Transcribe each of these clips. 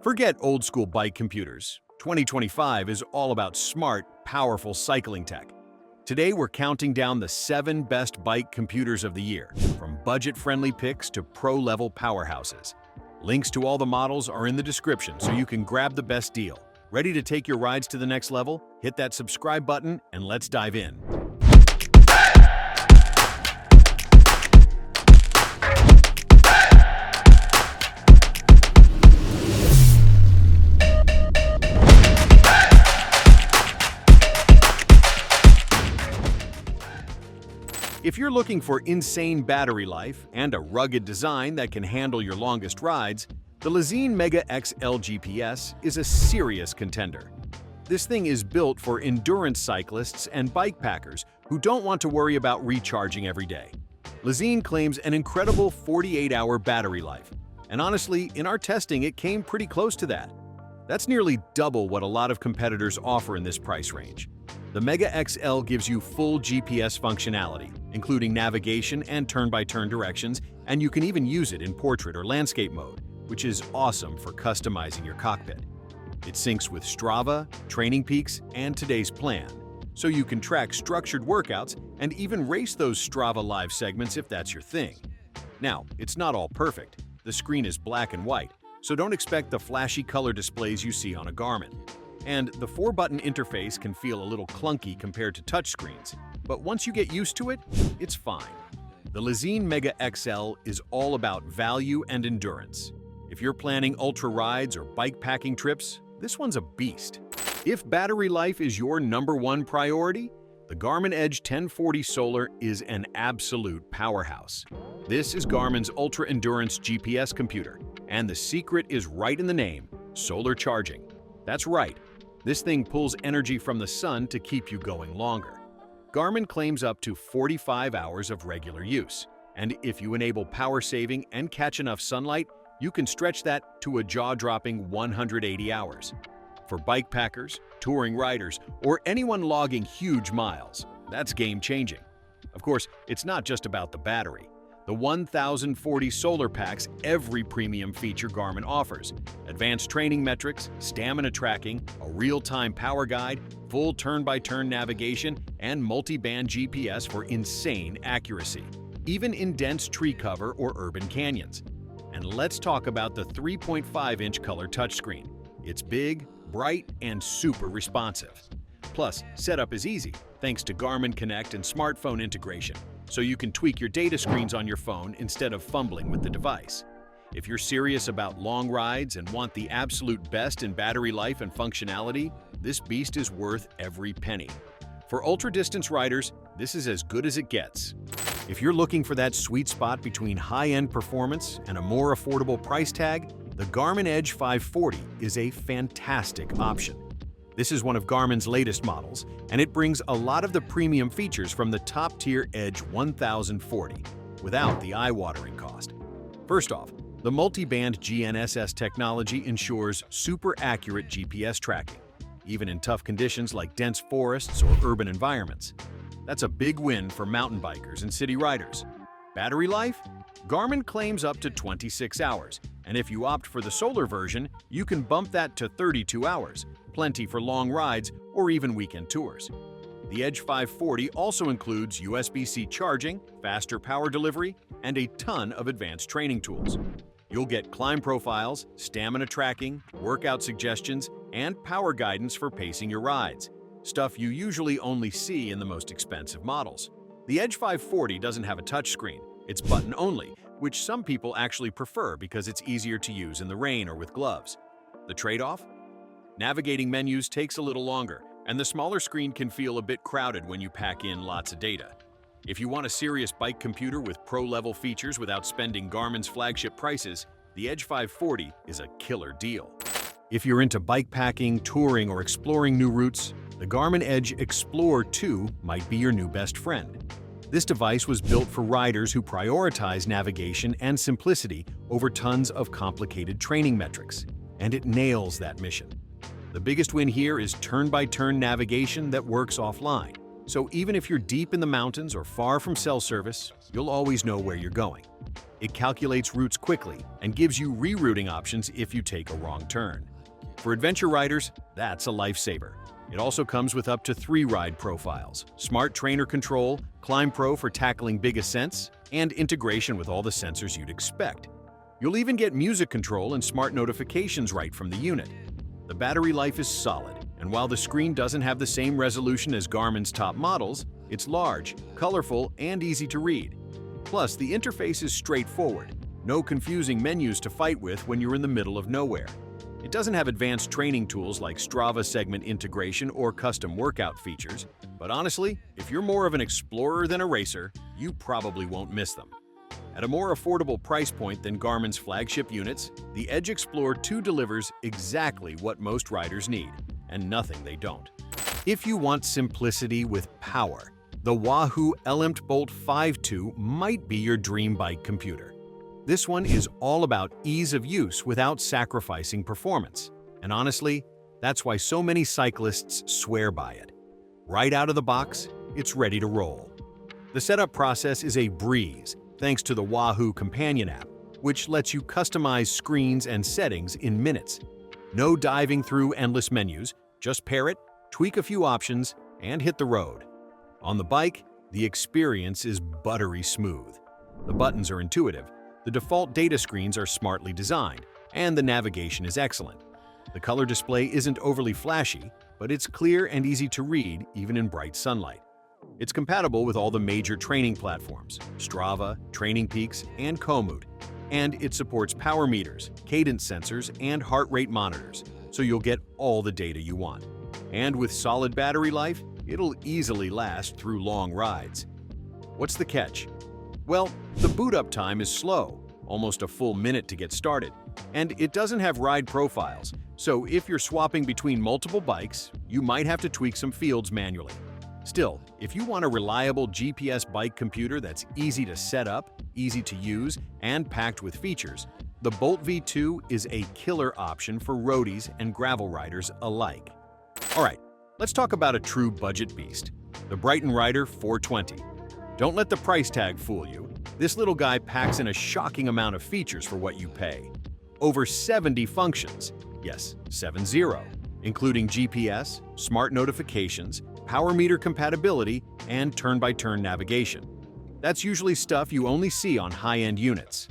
Forget old-school bike computers. 2025 is all about smart, powerful cycling tech. Today, we're counting down the 7 best bike computers of the year, from budget-friendly picks to pro-level powerhouses. Links to all the models are in the description so you can grab the best deal. Ready to take your rides to the next level? Hit that subscribe button and let's dive in. If you're looking for insane battery life and a rugged design that can handle your longest rides, the Lazine Mega XL GPS is a serious contender. This thing is built for endurance cyclists and bikepackers who don't want to worry about recharging every day. Lazine claims an incredible 48-hour battery life, and honestly, in our testing, it came pretty close to that. That's nearly double what a lot of competitors offer in this price range. The Mega XL gives you full GPS functionality, including navigation and turn-by-turn directions, and you can even use it in portrait or landscape mode, which is awesome for customizing your cockpit. It syncs with Strava, Training Peaks, and Today's Plan, so you can track structured workouts and even race those Strava live segments if that's your thing. Now, it's not all perfect. The screen is black and white, so don't expect the flashy color displays you see on a Garmin. And the 4-button interface can feel a little clunky compared to touchscreens, but once you get used to it, it's fine. The Lazine Mega XL is all about value and endurance. If you're planning ultra rides or bikepacking trips, this one's a beast. If battery life is your #1 priority, the Garmin Edge 1040 Solar is an absolute powerhouse. This is Garmin's ultra-endurance GPS computer, and the secret is right in the name: solar charging. That's right. This thing pulls energy from the sun to keep you going longer. Garmin claims up to 45 hours of regular use, and if you enable power saving and catch enough sunlight, you can stretch that to a jaw-dropping 180 hours. For bikepackers, touring riders, or anyone logging huge miles, that's game-changing. Of course, it's not just about the battery. The 1040 solar packs every premium feature Garmin offers: advanced training metrics, stamina tracking, a real-time power guide, full turn-by-turn navigation, and multi-band GPS for insane accuracy, even in dense tree cover or urban canyons. And let's talk about the 3.5-inch color touchscreen. It's big, bright, and super responsive. Plus, setup is easy thanks to Garmin Connect and smartphone integration, so you can tweak your data screens on your phone instead of fumbling with the device. If you're serious about long rides and want the absolute best in battery life and functionality, this beast is worth every penny. For ultra-distance riders, this is as good as it gets. If you're looking for that sweet spot between high-end performance and a more affordable price tag, the Garmin Edge 540 is a fantastic option. This is one of Garmin's latest models, and it brings a lot of the premium features from the top-tier Edge 1040, without the eye-watering cost. First off, the multi-band GNSS technology ensures super accurate GPS tracking, even in tough conditions like dense forests or urban environments. That's a big win for mountain bikers and city riders. Battery life? Garmin claims up to 26 hours, and if you opt for the solar version, you can bump that to 32 hours, plenty for long rides or even weekend tours. The Edge 540 also includes USB-C charging, faster power delivery, and a ton of advanced training tools. You'll get climb profiles, stamina tracking, workout suggestions, and power guidance for pacing your rides, stuff you usually only see in the most expensive models. The Edge 540 doesn't have a touchscreen. It's button-only, which some people actually prefer because it's easier to use in the rain or with gloves. The trade-off? Navigating menus takes a little longer, and the smaller screen can feel a bit crowded when you pack in lots of data. If you want a serious bike computer with pro-level features without spending Garmin's flagship prices, the Edge 540 is a killer deal. If you're into bikepacking, touring, or exploring new routes, the Garmin Edge Explore 2 might be your new best friend. This device was built for riders who prioritize navigation and simplicity over tons of complicated training metrics, and it nails that mission. The biggest win here is turn-by-turn navigation that works offline, so even if you're deep in the mountains or far from cell service, you'll always know where you're going. It calculates routes quickly and gives you rerouting options if you take a wrong turn. For adventure riders, that's a lifesaver. It also comes with up to 3 ride profiles, smart trainer control, Climb Pro for tackling big ascents, and integration with all the sensors you'd expect. You'll even get music control and smart notifications right from the unit. The battery life is solid, and while the screen doesn't have the same resolution as Garmin's top models, it's large, colorful, and easy to read. Plus, the interface is straightforward. No confusing menus to fight with when you're in the middle of nowhere. It doesn't have advanced training tools like Strava segment integration or custom workout features, but honestly, if you're more of an explorer than a racer, you probably won't miss them. At a more affordable price point than Garmin's flagship units, the Edge Explorer 2 delivers exactly what most riders need, and nothing they don't. If you want simplicity with power, the Wahoo LMT Bolt 5.2 might be your dream bike computer. This one is all about ease of use without sacrificing performance. And honestly, that's why so many cyclists swear by it. Right out of the box, it's ready to roll. The setup process is a breeze thanks to the Wahoo companion app, which lets you customize screens and settings in minutes. No diving through endless menus, just pair it, tweak a few options, and hit the road. On the bike, the experience is buttery smooth. The buttons are intuitive, the default data screens are smartly designed, and the navigation is excellent. The color display isn't overly flashy, but it's clear and easy to read even in bright sunlight. It's compatible with all the major training platforms, Strava, Training Peaks, and Komoot, and it supports power meters, cadence sensors, and heart rate monitors, so you'll get all the data you want. And with solid battery life, it'll easily last through long rides. What's the catch? Well, the boot-up time is slow, almost a full minute to get started, and it doesn't have ride profiles, so if you're swapping between multiple bikes, you might have to tweak some fields manually. Still, if you want a reliable GPS bike computer that's easy to set up, easy to use, and packed with features, the Bolt V2 is a killer option for roadies and gravel riders alike. All right, let's talk about a true budget beast, the Brighton Rider 420. Don't let the price tag fool you. This little guy packs in a shocking amount of features for what you pay. Over 70 functions, yes, 70, including GPS, smart notifications, power meter compatibility, and turn-by-turn navigation. That's usually stuff you only see on high-end units.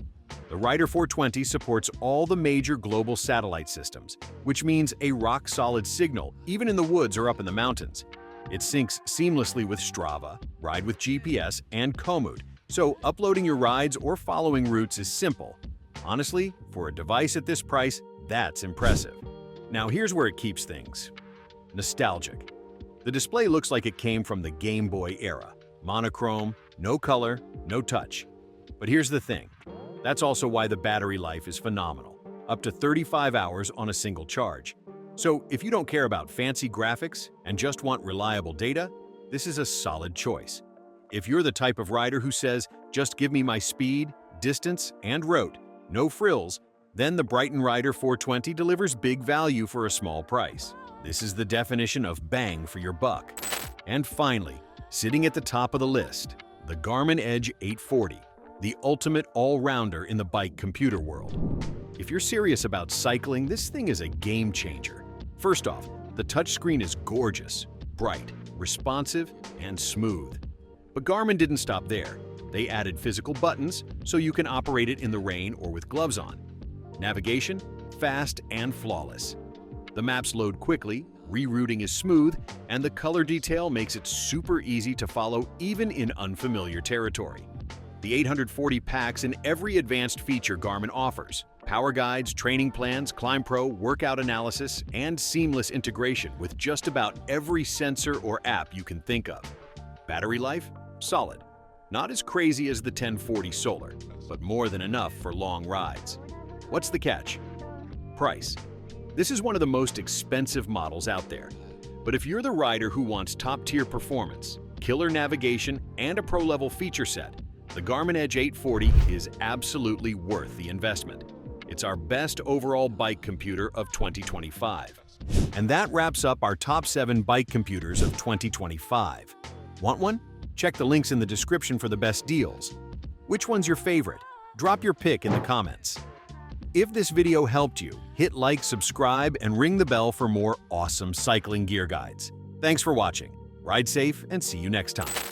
The Rider 420 supports all the major global satellite systems, which means a rock-solid signal even in the woods or up in the mountains. It syncs seamlessly with Strava, Ride with GPS, and Komoot, so uploading your rides or following routes is simple. Honestly, for a device at this price, that's impressive. Now here's where it keeps things nostalgic. The display looks like it came from the Game Boy era. Monochrome, no color, no touch. But here's the thing. That's also why the battery life is phenomenal, up to 35 hours on a single charge. So if you don't care about fancy graphics and just want reliable data, this is a solid choice. If you're the type of rider who says, just give me my speed, distance, and route, no frills, then the Brighton Rider 420 delivers big value for a small price. This is the definition of bang for your buck. And finally, sitting at the top of the list, the Garmin Edge 840, the ultimate all-rounder in the bike computer world. If you're serious about cycling, this thing is a game changer. First off, the touchscreen is gorgeous, bright, responsive, and smooth. But Garmin didn't stop there. They added physical buttons so you can operate it in the rain or with gloves on. Navigation, fast and flawless. The maps load quickly, rerouting is smooth, and the color detail makes it super easy to follow even in unfamiliar territory. The 840 packs in every advanced feature Garmin offers: power guides, training plans, Climb Pro, workout analysis, and seamless integration with just about every sensor or app you can think of. Battery life? Solid. Not as crazy as the 1040 Solar, but more than enough for long rides. What's the catch? Price. This is one of the most expensive models out there. But if you're the rider who wants top-tier performance, killer navigation, and a pro-level feature set, the Garmin Edge 840 is absolutely worth the investment. It's our best overall bike computer of 2025. And that wraps up our top 7 bike computers of 2025. Want one? Check the links in the description for the best deals. Which one's your favorite? Drop your pic in the comments. If this video helped you, hit like, subscribe, and ring the bell for more awesome cycling gear guides. Thanks for watching. Ride safe and see you next time.